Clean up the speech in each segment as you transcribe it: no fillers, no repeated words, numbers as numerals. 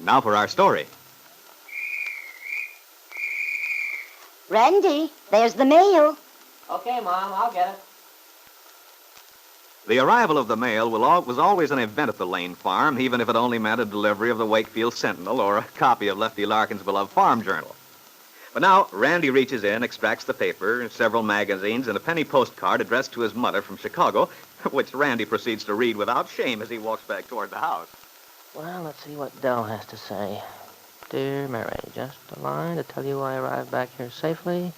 Now for our story. Randy, there's the mail. Okay, Mom, I'll get it. The arrival of the mail was always an event at the Lane farm, even if it only meant a delivery of the Wakefield Sentinel or a copy of Lefty Larkin's beloved farm journal. But now, Randy reaches in, extracts the paper, several magazines, and a penny postcard addressed to his mother from Chicago, which Randy proceeds to read without shame as he walks back toward the house. Well, let's see what Dell has to say. Dear Mary, just a line to tell you I arrived back here safely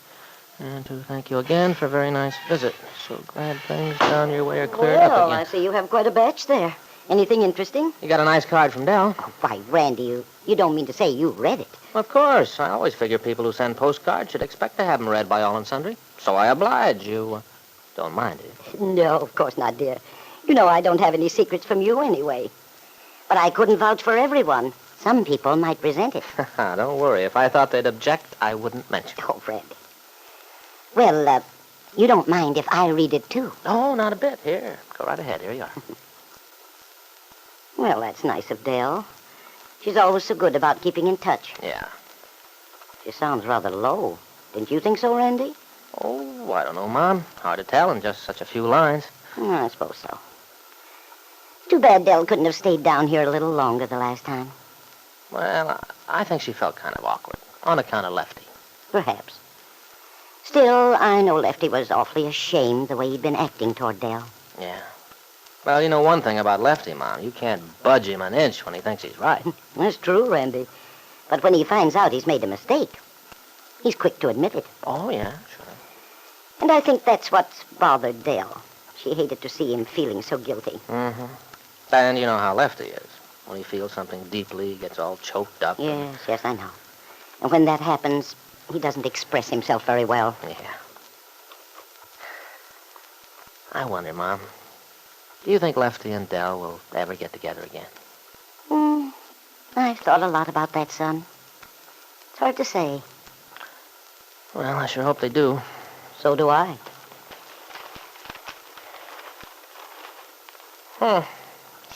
and to thank you again for a very nice visit. So glad things down your way are cleared up again. Well, I see you have quite a batch there. Anything interesting? You got a nice card from Dell. Oh, why, Randy, you don't mean to say you read it. Of course. I always figure people who send postcards should expect to have them read by all and sundry. So I oblige. You don't mind it? No, of course not, dear. You know I don't have any secrets from you anyway. But I couldn't vouch for everyone. Some people might resent it. Don't worry. If I thought they'd object, I wouldn't mention it. Oh, Randy. Well, you don't mind if I read it, too? Oh, not a bit. Here, go right ahead. Here you are. Well, that's nice of Dell. She's always so good about keeping in touch. Yeah. She sounds rather low. Didn't you think so, Randy? Oh, I don't know, Mom. Hard to tell in just such a few lines. I suppose so. Too bad Dell couldn't have stayed down here a little longer the last time. Well, I think she felt kind of awkward, on account of Lefty. Perhaps. Still, I know Lefty was awfully ashamed the way he'd been acting toward Dell. Yeah. Well, you know one thing about Lefty, Mom. You can't budge him an inch when he thinks he's right. That's true, Randy. But when he finds out he's made a mistake, he's quick to admit it. Oh, yeah, sure. And I think that's what's bothered Dell. She hated to see him feeling so guilty. Mm-hmm. And you know how Lefty is. When he feels something deeply, he gets all choked up. Yes, I know. And when that happens, he doesn't express himself very well. Yeah. I wonder, Mom. Do you think Lefty and Dell will ever get together again? I've thought a lot about that, son. It's hard to say. Well, I sure hope they do. So do I.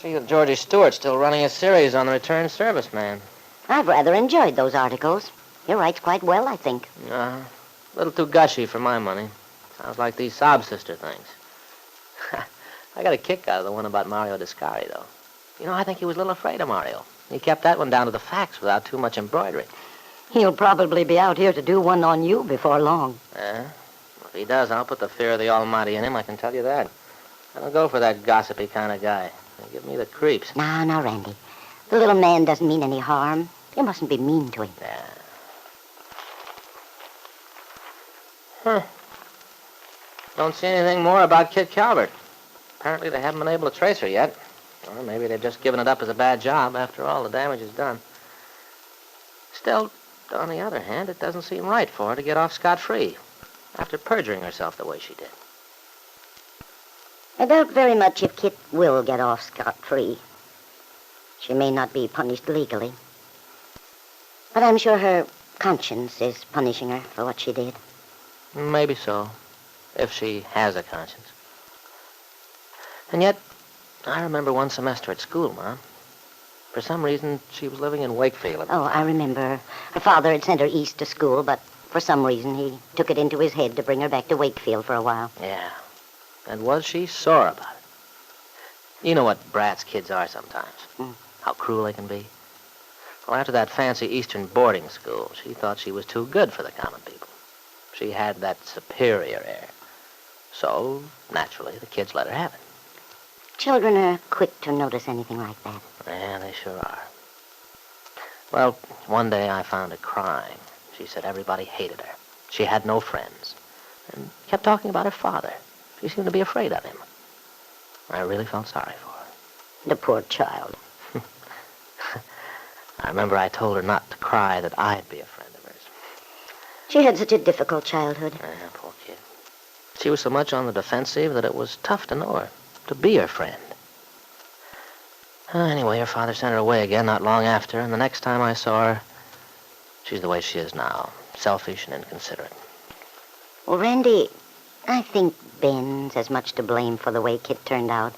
See that Georgie Stewart's still running a series on the returned serviceman. I've rather enjoyed those articles. He writes quite well, I think. A little too gushy for my money. Sounds like these sob sister things. I got a kick out of the one about Mario Descari, though. You know, I think he was a little afraid of Mario. He kept that one down to the facts without too much embroidery. He'll probably be out here to do one on you before long. If he does, I'll put the fear of the Almighty in him, I can tell you that. I don't go for that gossipy kind of guy. They give me the creeps. Now, Randy. The little man doesn't mean any harm. You mustn't be mean to him. Yeah. Don't see anything more about Kitt Calvert. Apparently they haven't been able to trace her yet. Or maybe they've just given it up as a bad job. After all, the damage is done. Still, on the other hand, it doesn't seem right for her to get off scot-free after perjuring herself the way she did. I doubt very much if Kitt will get off scot-free. She may not be punished legally. But I'm sure her conscience is punishing her for what she did. Maybe so, if she has a conscience. And yet, I remember one semester at school, Mom. For some reason, she was living in Wakefield. Oh, I remember. Her father had sent her east to school, but for some reason he took it into his head to bring her back to Wakefield for a while. Yeah. And was she sore about it? You know what brats kids are sometimes. How cruel they can be. Well, after that fancy Eastern boarding school, she thought she was too good for the common people. She had that superior air. So, naturally, the kids let her have it. Children are quick to notice anything like that. Yeah, they sure are. Well, one day I found her crying. She said everybody hated her. She had no friends. And kept talking about her father. She seemed to be afraid of him. I really felt sorry for her. The poor child. I remember I told her not to cry, that I'd be a friend of hers. She had such a difficult childhood. Yeah, poor kid. She was so much on the defensive that it was tough to know her, to be her friend. Anyway, her father sent her away again not long after, and the next time I saw her, she's the way she is now, selfish and inconsiderate. Well, Randy, I think Ben's as much to blame for the way Kitt turned out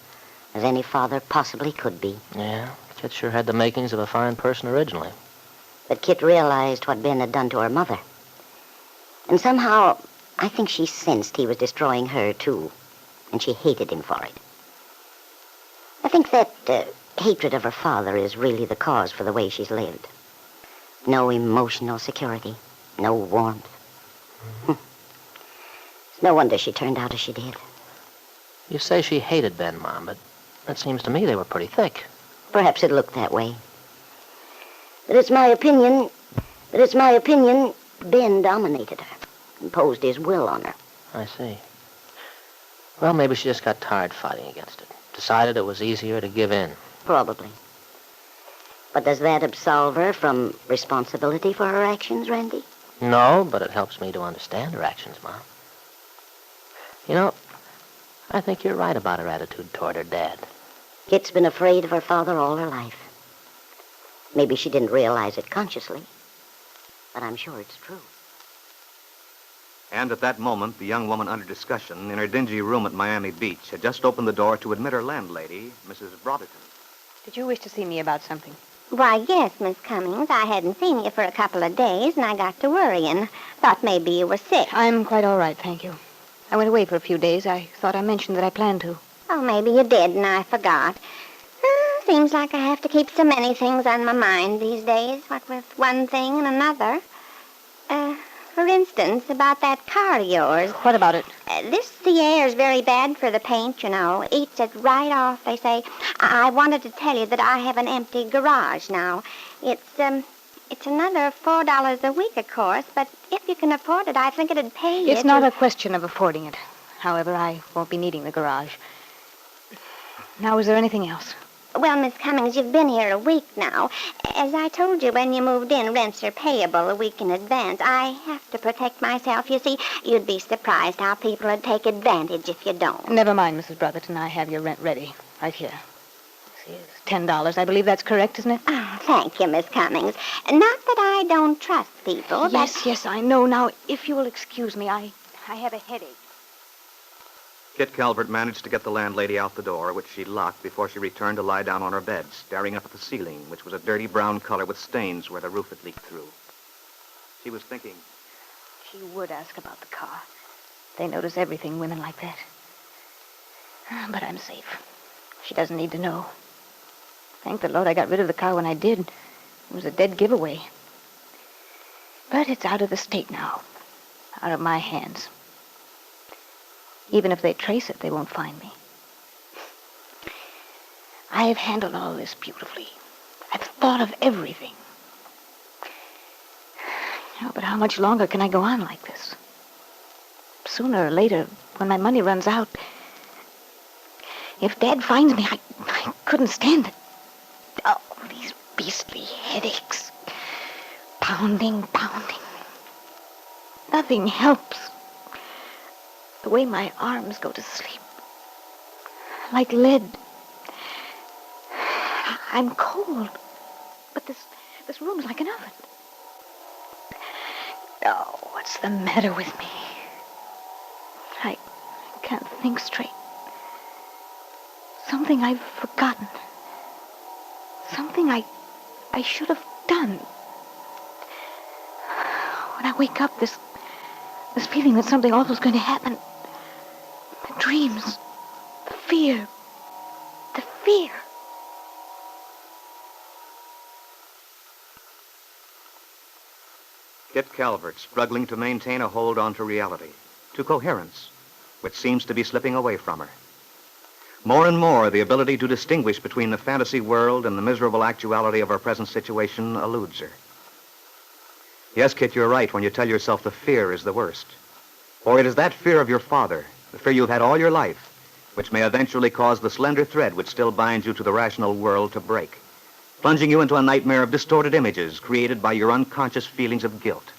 as any father possibly could be. Yeah, Kitt Kitt sure had the makings of a fine person originally. But Kitt realized what Ben had done to her mother. And somehow, I think she sensed he was destroying her, too. And she hated him for it. I think that hatred of her father is really the cause for the way she's lived. No emotional security. No warmth. It's no wonder she turned out as she did. You say she hated Ben, Mom, but it seems to me they were pretty thick. Perhaps it looked that way. But it's my opinion, Ben dominated her, imposed his will on her. I see. Well, maybe she just got tired fighting against it. Decided it was easier to give in. Probably. But does that absolve her from responsibility for her actions, Randy? No, but it helps me to understand her actions, Mom. You know, I think you're right about her attitude toward her dad. Kitt's been afraid of her father all her life. Maybe she didn't realize it consciously, but I'm sure it's true. And at that moment, the young woman under discussion in her dingy room at Miami Beach had just opened the door to admit her landlady, Mrs. Brotherton. Did you wish to see me about something? Why, yes, Miss Cummings. I hadn't seen you for a couple of days, and I got to worrying. Thought maybe you were sick. I'm quite all right, thank you. I went away for a few days. I thought I mentioned that I planned to. Oh, maybe you did, and I forgot. Seems like I have to keep so many things on my mind these days, what with one thing and another. For instance, about that car of yours. What about it? The air is very bad for the paint, you know. Eats it right off, they say. I wanted to tell you that I have an empty garage now. It's another $4 a week, of course, but if you can afford it, I think it'd pay you. It's not a question of affording it. However, I won't be needing the garage. Now, is there anything else? Well, Miss Cummings, you've been here a week now. As I told you when you moved in, rents are payable a week in advance. I have to protect myself. You see, you'd be surprised how people would take advantage if you don't. Never mind, Mrs. Brotherton. I have your rent ready. Right here. See, it's $10. I believe that's correct, isn't it? Oh, thank you, Miss Cummings. Not that I don't trust people, Yes, I know. Now, if you will excuse me, I have a headache. Kitt Calvert managed to get the landlady out the door, which she locked before she returned to lie down on her bed, staring up at the ceiling, which was a dirty brown color with stains where the roof had leaked through. She was thinking, She would ask about the car. They notice everything, women like that. But I'm safe. She doesn't need to know. Thank the Lord I got rid of the car when I did. It was a dead giveaway. But it's out of the state now. Out of my hands. Even if they trace it, they won't find me. I've handled all this beautifully. I've thought of everything. Oh, but how much longer can I go on like this? Sooner or later, when my money runs out, if Dad finds me, I couldn't stand it. Oh, these beastly headaches. Pounding. Nothing helps. The way my arms go to sleep. Like lead. I'm cold. But this room's like an oven. Oh, what's the matter with me? I can't think straight. Something I've forgotten. Something I should have done. When I wake up, this feeling that something awful's going to happen. The dreams. The fear. Kitt Calvert struggling to maintain a hold onto reality, to coherence, which seems to be slipping away from her. More and more, the ability to distinguish between the fantasy world and the miserable actuality of her present situation eludes her. Yes, Kitt, you're right when you tell yourself the fear is the worst. For it is that fear of your father, the fear you've had all your life, which may eventually cause the slender thread which still binds you to the rational world to break, plunging you into a nightmare of distorted images created by your unconscious feelings of guilt.